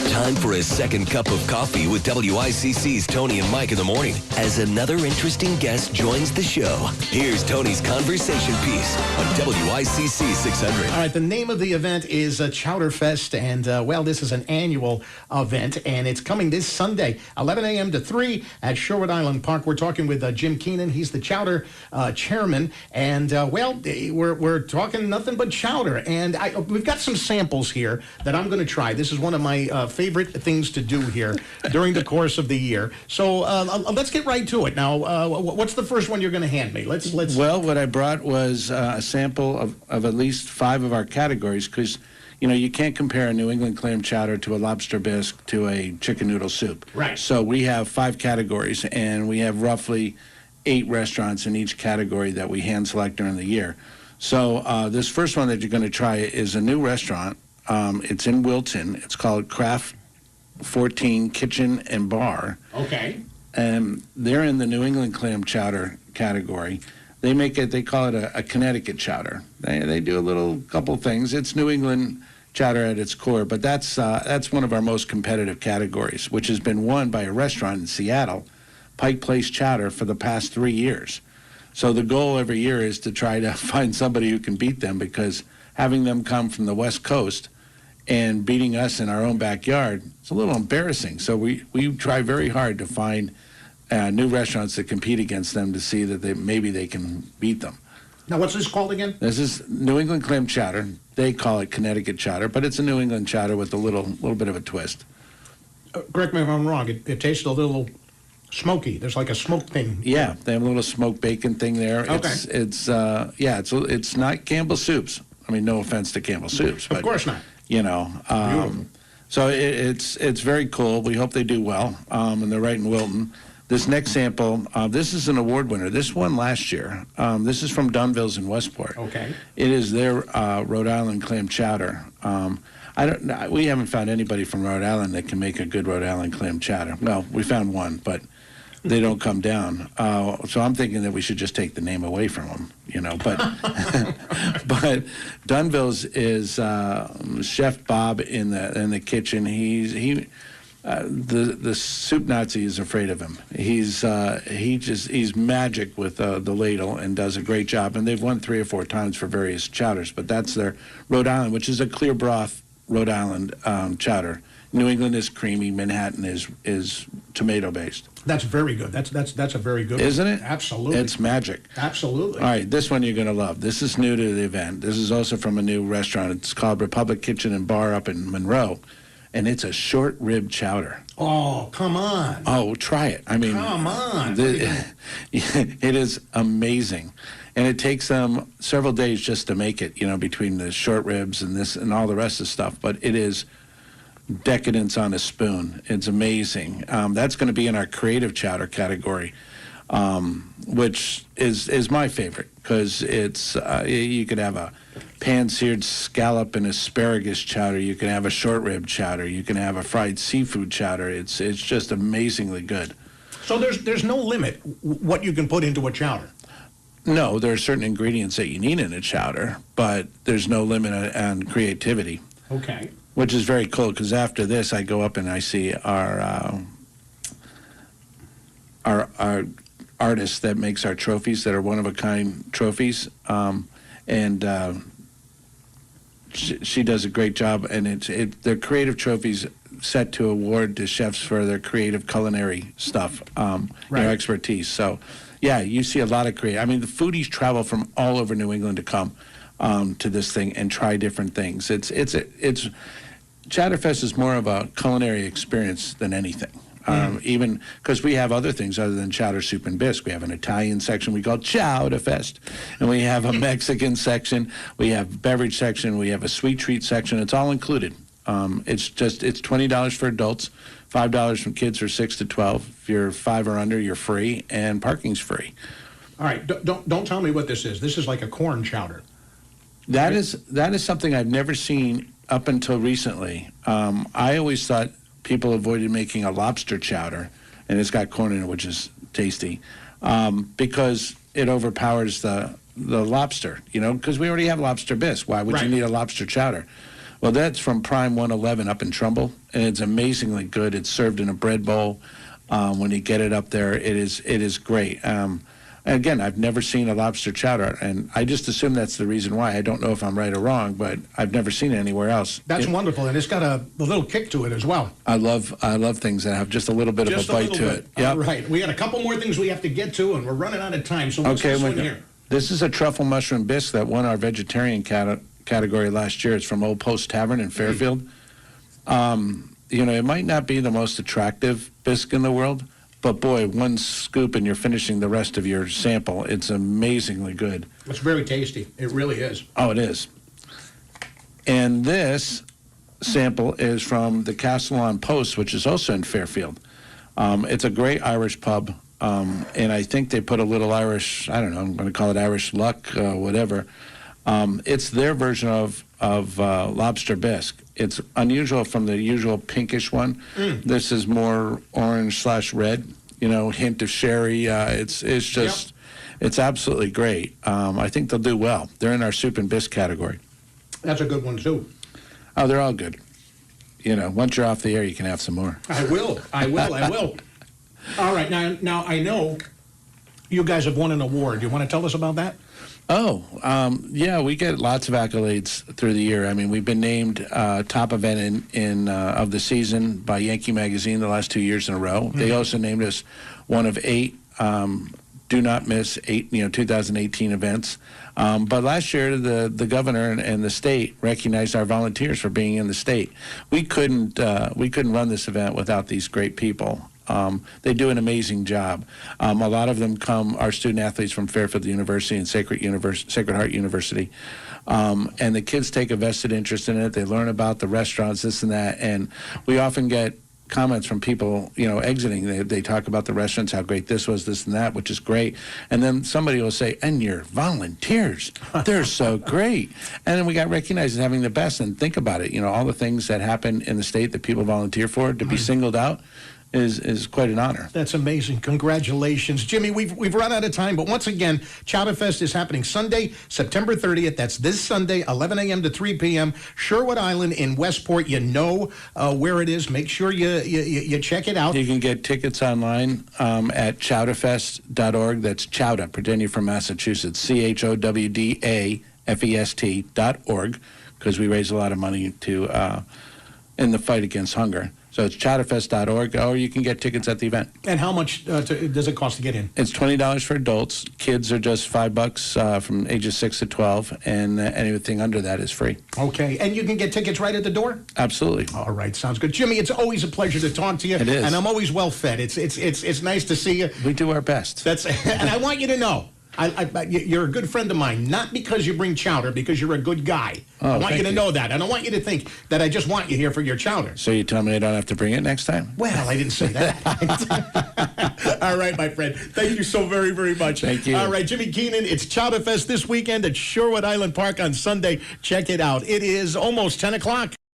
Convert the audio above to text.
Time for a second cup of coffee with WICC's Tony and Mike in the morning as another interesting guest joins the show. Here's Tony's conversation piece on WICC 600. All right, the name of the event is Chowdafest, and, well, this is an annual event, and it's coming this Sunday, 11 a.m. to 3 at Sherwood Island Park. We're talking with Jim Keenan. He's the chowder chairman, and, well, we're talking nothing but chowder, and we've got some samples here that I'm going to try. This is one of my favorite things to do here during the course of the year. So let's get right to it. Now, what's the first one you're going to hand me? Let's. Well, what I brought was a sample of at least 5 of our categories, because you can't compare a New England clam chowder to a lobster bisque to a chicken noodle soup. Right. So we have 5 categories, and we have roughly 8 restaurants in each category that we hand select during the year. So this first one that you're going to try is a new restaurant. It's in Wilton. It's called Craft 14 Kitchen and Bar. Okay. And they're in the New England clam chowder category. They call it a Connecticut chowder. They do a couple things. It's New England chowder at its core, but that's one of our most competitive categories, which has been won by a restaurant in Seattle, Pike Place Chowder, for the past 3 years. So the goal every year is to try to find somebody who can beat them, because having them come from the West Coast and beating us in our own backyard, it's a little embarrassing. So we try very hard to find new restaurants that compete against them to see that maybe they can beat them. Now, what's this called again? This is New England clam chowder. They call it Connecticut chowder, but it's a New England chowder with a little bit of a twist. Correct me if I'm wrong. It tastes a little smoky. There's like a smoke thing. Yeah, they have a little smoked bacon thing there. Okay. It's not Campbell's soups. I mean, no offense to Campbell's soups, but of course not. So it's very cool. We hope they do well, and they're right in Wilton. This next sample, this is an award winner. This won last year. This is from Dunville's in Westport. Okay. It is their Rhode Island clam chowder. We haven't found anybody from Rhode Island that can make a good Rhode Island clam chowder. Well, we found one, but they don't come down. So I'm thinking that we should just take the name away from them, But but Dunville's is Chef Bob in the kitchen. The soup Nazi is afraid of him. He's magic with the ladle and does a great job. And they've won 3 or 4 times for various chowders. But that's their Rhode Island, which is a clear broth Rhode Island chowder. New England is creamy. Manhattan is tomato based. That's very good. That's a very good Isn't one. it? Absolutely. It's magic. Absolutely. All right, this one you're going to love. This is new to the event. This is also from a new restaurant. It's called Republic Kitchen and Bar up in Monroe, and it's a short rib chowder. Oh, come on. Oh, try it. I mean, come on. It is amazing. And it takes them several days just to make it, between the short ribs and this and all the rest of the stuff. But it is decadence on a spoon. It's amazing. That's going to be in our creative chowder category, which is my favorite, because it's you could have a pan-seared scallop and asparagus chowder. You can have a short rib chowder. You can have a fried seafood chowder. It's just amazingly good. So there's no limit what you can put into a chowder. No, there are certain ingredients that you need in a chowder, but there's no limit on creativity. Okay. Which is very cool, because after this, I go up and I see our artist that makes our trophies that are one-of-a-kind trophies, and she does a great job. And they're creative trophies set to award to chefs for their creative culinary stuff, right. Expertise. So, yeah, you see a lot of creative. I mean, the foodies travel from all over New England to come to this thing and try different things. Chowderfest is more of a culinary experience than anything. Even because we have other things other than chowder, soup, and bisque. We have an Italian section we call Chowdafest, and we have a Mexican section. We have a beverage section. We have a sweet treat section. It's all included. It's $20 for adults, $5 from kids from 6 to 12. If you're 5 or under, you're free, and parking's free. All right, don't tell me what this is. This is like a corn chowder. That is something I've never seen up until recently. I always thought people avoided making a lobster chowder, and it's got corn in it, which is tasty, because it overpowers the lobster, because we already have lobster bisque. Why would you need a lobster chowder? Well, that's from Prime 111 up in Trumbull, and it's amazingly good. It's served in a bread bowl. When you get it up there, it is great. Again, I've never seen a lobster chowder, and I just assume that's the reason why. I don't know if I'm right or wrong, but I've never seen it anywhere else. That's wonderful, and it's got a little kick to it as well. I love things that have just a little bit of a bite to it. Yep. Right. We got a couple more things we have to get to, and we're running out of time. So what's this one here? This is a truffle mushroom bisque that won our vegetarian category last year. It's from Old Post Tavern in Fairfield. It might not be the most attractive bisque in the world, but boy, one scoop and you're finishing the rest of your sample. It's amazingly good. It's very tasty. It really is. Oh, it is. And this sample is from the Castle on Post, which is also in Fairfield. It's a great Irish pub, and I think they put a little Irish, I don't know, I'm going to call it Irish luck, whatever. It's their version of lobster bisque. It's unusual from the usual pinkish one. This is more orange/red, hint of sherry. It's just, It's absolutely great. I think they'll do well. They're in our soup and bisque category. That's a good one, too. Oh, they're all good. Once you're off the air, you can have some more. I will. All right, now I know you guys have won an award. You want to tell us about that? Oh, yeah, we get lots of accolades through the year. I mean, we've been named top event of the season by Yankee Magazine the last 2 years in a row. They also named us one of 8 do not miss 2018 events. But last year, the governor and the state recognized our volunteers for being in the state. We couldn't run this event without these great people. They do an amazing job. A lot of them are student athletes from Fairfield University and Sacred Heart University. And the kids take a vested interest in it. They learn about the restaurants, this and that. And we often get comments from people, exiting. They talk about the restaurants, how great this was, this and that, which is great. And then somebody will say, and your volunteers, they're so great. And then we got recognized as having the best. And think about it, all the things that happen in the state that people volunteer for, to be singled out is quite an honor. That's amazing. Congratulations. Jimmy, we've run out of time, but once again, Chowdafest is happening Sunday, September 30th. That's this Sunday, 11 a.m. to 3 p.m., Sherwood Island in Westport. You know where it is. Make sure you check it out. You can get tickets online at chowdafest.org. That's Chowda, pretend you're from Massachusetts, CHOWDAFEST.org, because we raise a lot of money in the fight against hunger. So it's chowdafest.org, or you can get tickets at the event. And how much does it cost to get in? It's $20 for adults. Kids are just $5 from ages 6 to 12, and anything under that is free. Okay, and you can get tickets right at the door? Absolutely. All right, sounds good. Jimmy, it's always a pleasure to talk to you. It is. And I'm always well fed. It's nice to see you. We do our best. And I want you to know, you're a good friend of mine, not because you bring chowder, because you're a good guy. I want you to know that. I don't want you to think that I just want you here for your chowder. So you tell me I don't have to bring it next time? Well, I didn't say that. All right, my friend. Thank you so very, very much. Thank you. All right, Jimmy Keenan, it's Chowdafest this weekend at Sherwood Island Park on Sunday. Check it out. It is almost 10 o'clock.